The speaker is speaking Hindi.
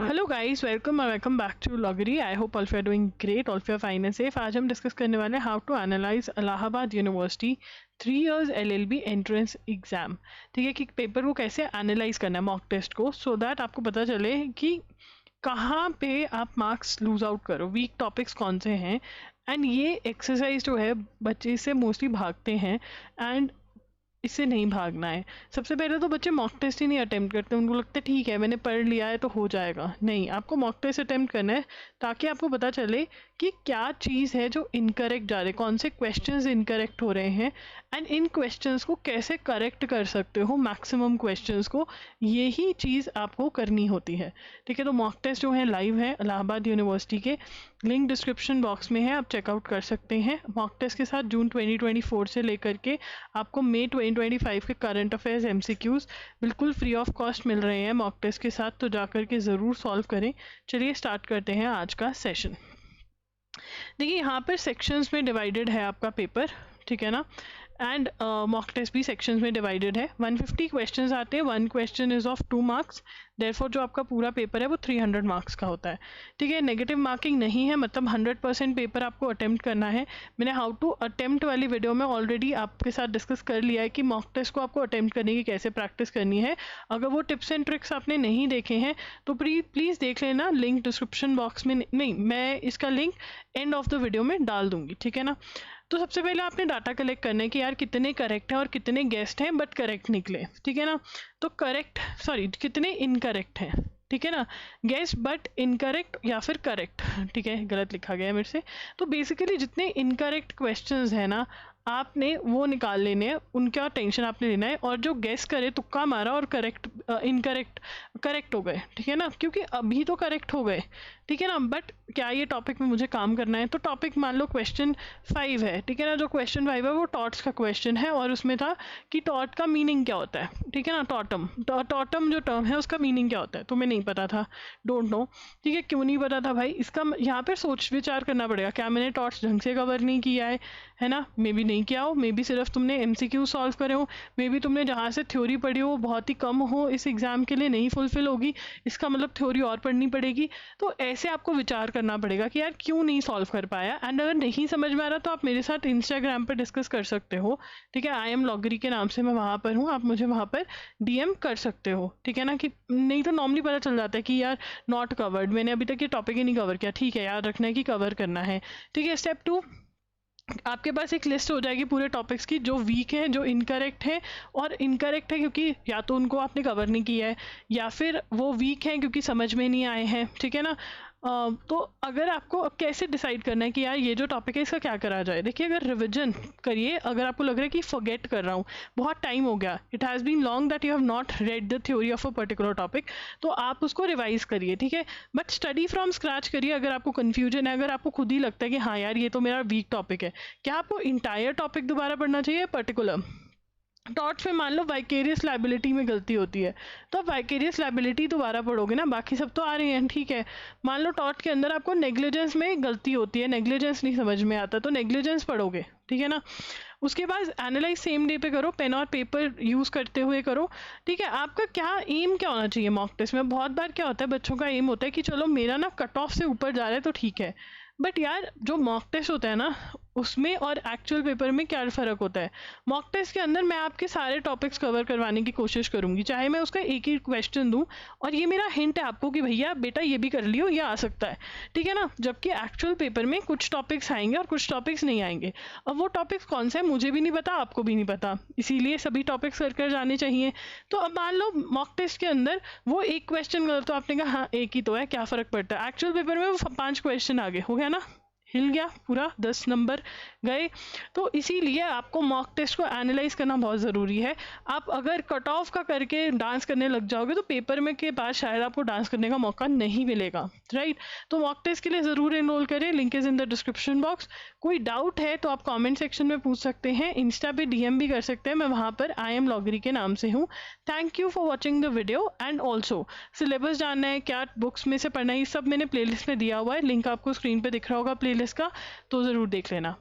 Hello guys, welcome back to Logry. I hope all you are doing great, all you are fine and safe. आज हम डिस्कस करने वाले हैं how to analyse Allahabad university 3 years LLB entrance exam. ठीक है, कि पेपर को कैसे एनालाइज करना है, मॉक टेस्ट को, सो दैट आपको पता चले कि कहाँ पे आप मार्क्स लूज आउट करो, वीक टॉपिक्स कौन से हैं। एंड ये एक्सरसाइज जो है बच्चे इससे मोस्टली भागते हैं एंड इससे नहीं भागना है। सबसे पहले तो बच्चे मॉक टेस्ट ही नहीं अटेम्प्ट करते, उनको लगता है ठीक है मैंने पढ़ लिया है तो हो जाएगा। नहीं, आपको मॉक टेस्ट अटेम्प्ट करना है ताकि आपको पता चले कि क्या चीज़ है जो इनकरेक्ट जा रहे हैं, कौन से क्वेश्चंस इनकरेक्ट हो रहे हैं एंड इन क्वेश्चंस को कैसे करेक्ट कर सकते हो, मैक्सिमम क्वेश्चंस को। यही चीज़ आपको करनी होती है। ठीक है, तो मॉक टेस्ट जो है लाइव है इलाहाबाद यूनिवर्सिटी के, लिंक डिस्क्रिप्शन बॉक्स में है, आप चेकआउट कर सकते हैं। मॉक टेस्ट के साथ जून 2024 से लेकर के आपको मई 2025 के करंट अफेयर्स MCQs बिल्कुल फ्री ऑफ कॉस्ट मिल रहे हैं मॉक टेस्ट के साथ, तो जाकर के ज़रूर सॉल्व करें। चलिए स्टार्ट करते हैं आज का सेशन। देखिए, यहाँ पर सेक्शंस में डिवाइडेड है आपका पेपर, ठीक है ना, एंड मॉक टेस्ट भी सेक्शंस में डिवाइडेड है। 150 क्वेश्चंस आते हैं, 1 question is of 2 marks, therefore जो आपका पूरा पेपर है वो 300 मार्क्स का होता है। ठीक है, नेगेटिव मार्किंग नहीं है, मतलब 100% पेपर आपको अटेम्प्ट करना है। मैंने हाउ टू अटेम्प्ट वाली वीडियो में ऑलरेडी आपके साथ डिस्कस कर लिया है कि मॉक टेस्ट को आपको अटेम्प्ट करने की कैसे प्रैक्टिस करनी है। अगर वो टिप्स एंड ट्रिक्स आपने नहीं देखे हैं तो प्लीज़ देख लेना, लिंक डिस्क्रिप्शन बॉक्स में नहीं, मैं इसका link end of the video में डाल दूंगी। ठीक है ना, तो सबसे पहले आपने डाटा कलेक्ट करना है कि यार कितने करेक्ट हैं और कितने गेस्ट हैं बट करेक्ट निकले। ठीक है ना, तो कितने इनकरेक्ट हैं। ठीक है ना, गेस्ट बट इनकरेक्ट या फिर करेक्ट। ठीक है, गलत लिखा गया है मेरे से। तो बेसिकली जितने इनकरेक्ट क्वेश्चंस हैं ना, आपने वो निकाल लेने हैं, उनका टेंशन आपने लेना है। और जो गेस करे, तुक्का मारा और इनकरेक्ट करेक्ट हो गए, ठीक है ना, क्योंकि अभी तो करेक्ट हो गए। ठीक है ना, बट क्या ये टॉपिक में मुझे काम करना है, तो टॉपिक मान लो क्वेश्चन 5 है। ठीक है ना, जो क्वेश्चन 5 है वो टॉट्स का क्वेश्चन है और उसमें था कि टॉट का मीनिंग क्या होता है। ठीक है ना, टॉटम जो टर्म है उसका मीनिंग क्या होता है, तुम्हें नहीं पता था, डोंट नो। ठीक है, क्यों नहीं पता था भाई, इसका यहाँ पर सोच विचार करना पड़ेगा, क्या मैंने टॉट्स ढंग से कवर नहीं किया है ना, मे बी नहीं किया हो, मे बी सिर्फ तुमने MCQ सॉल्व करे हो, मे बी तुमने जहाँ से थ्योरी पढ़ी हो बहुत ही कम हो, इस एग्जाम के लिए नहीं फुलफिल होगी, इसका मतलब थ्योरी और पढ़नी पड़ेगी। तो ऐसे आपको विचार करना पड़ेगा कि यार क्यों नहीं सॉल्व कर पाया। एंड अगर नहीं समझ में आ रहा तो आप मेरे साथ इंस्टाग्राम पर डिस्कस कर सकते हो। ठीक है, I am लॉगरी के नाम से मैं वहाँ पर हूँ, आप मुझे वहाँ पर DM कर सकते हो। ठीक है ना, कि नहीं तो नॉर्मली पता चल जाता है कि यार नॉट कवर्ड, मैंने अभी तक ये टॉपिक ही नहीं कवर किया। ठीक है, याद रखना है कि कवर करना है। ठीक है, स्टेप 2, आपके पास एक लिस्ट हो जाएगी पूरे टॉपिक्स की, जो वीक है, जो इनकरेक्ट है। और इनकरेक्ट है क्योंकि या तो उनको आपने कवर नहीं किया है या फिर वो वीक है क्योंकि समझ में नहीं आए हैं। ठीक है ना, तो अगर आपको अब कैसे डिसाइड करना है कि यार ये जो टॉपिक है इसका क्या करा जाए। देखिए, अगर रिविजन करिए, अगर आपको लग रहा है कि फॉरगेट कर रहा हूँ, बहुत टाइम हो गया, it has been long that you have not read the theory of a particular topic, तो आप उसको रिवाइज करिए। ठीक है, बट स्टडी फ्रॉम स्क्रैच करिए। अगर आपको कन्फ्यूजन है, अगर आपको खुद ही लगता है कि हाँ यार ये तो मेरा वीक टॉपिक है, क्या आपको इंटायर टॉपिक दोबारा पढ़ना चाहिए पर्टिकुलर टॉट्स में? मान लो वाइकेरियस लाइबिलिटी में गलती होती है तो आप वाइकेरियस लाइबिलिटी दोबारा पढ़ोगे ना, बाकी सब तो आ रही हैं। ठीक है, मान लो टॉट के अंदर आपको नेग्लिजेंस में गलती होती है, नेग्लिजेंस नहीं समझ में आता तो नेग्लिजेंस पढ़ोगे। ठीक है ना, उसके बाद एनालाइज सेम डे पे करो, पेन और पेपर यूज़ करते हुए करो। ठीक है, आपका क्या एम क्या होना चाहिए मॉक टेस्ट में? बहुत बार क्या होता है, बच्चों का एम होता है कि चलो मेरा ना कट ऑफ से ऊपर जा रहा है तो ठीक है, बट यार जो मॉक टेस्ट होता है ना उसमें और एक्चुअल पेपर में क्या फ़र्क होता है। मॉक टेस्ट के अंदर मैं आपके सारे टॉपिक्स कवर करवाने की कोशिश करूंगी, चाहे मैं उसका एक ही क्वेश्चन दूं, और ये मेरा हिंट है आपको कि भैया बेटा ये भी कर लियो, ये आ सकता है। ठीक है ना, जबकि एक्चुअल पेपर में कुछ टॉपिक्स आएंगे और कुछ टॉपिक्स नहीं आएंगे। अब वो टॉपिक्स कौन से हैं मुझे भी नहीं पता, आपको भी नहीं पता, इसीलिए सभी टॉपिक्स कर जाने चाहिए। तो अब मान लो मॉक टेस्ट के अंदर वो एक क्वेश्चन गलत, तो आपने कहा हाँ एक ही तो है, क्या फ़र्क पड़ता है। एक्चुअल पेपर में वो 5 क्वेश्चन आगे, हो गया ना, हिल गया पूरा, 10 नंबर गए। तो इसीलिए आपको मॉक टेस्ट को एनालाइज करना बहुत ज़रूरी है। आप अगर कट ऑफ का करके डांस करने लग जाओगे तो पेपर में के बाद शायद आपको डांस करने का मौका नहीं मिलेगा, राइट। तो मॉक टेस्ट के लिए ज़रूर एनरोल करें, link is in the description box. कोई डाउट है तो आप कमेंट सेक्शन में पूछ सकते हैं, इंस्टा पे DM भी कर सकते हैं, मैं वहाँ पर I am लॉगरी के नाम से हूँ। Thank you for watching the video. And also syllabus जानना है, क्या बुक्स में से पढ़ना है, ये सब मैंने प्लेलिस्ट में दिया हुआ है, लिंक आपको स्क्रीन पर दिख रहा होगा प्लेलिस्ट का, तो ज़रूर देख लेना।